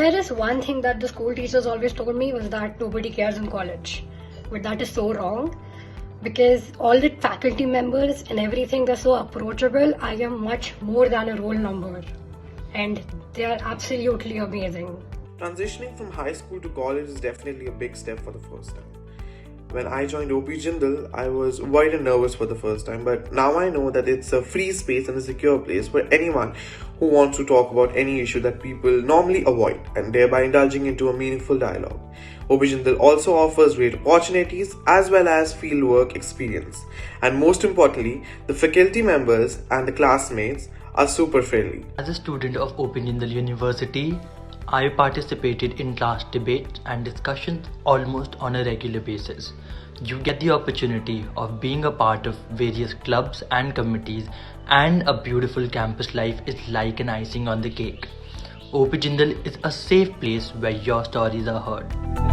there is one thing that the school teachers always told me was that nobody cares in college. But that is so wrong, because all the faculty members and everything, they're so approachable. I am much more than a roll number, and they are absolutely amazing. Transitioning from high school to college is definitely a big step for the first time. When I joined OP Jindal, I was worried and nervous for the first time, but now I know that it's a free space and a secure place for anyone who wants to talk about any issue that people normally avoid, and thereby indulging into a meaningful dialogue. OP Jindal also offers great opportunities as well as fieldwork experience, and most importantly, the faculty members and the classmates are super friendly. As a student of Open Jindal University, I participated in class debates and discussions almost on a regular basis. You get the opportunity of being a part of various clubs and committees, and a beautiful campus life is like an icing on the cake. OP Jindal is a safe place where your stories are heard.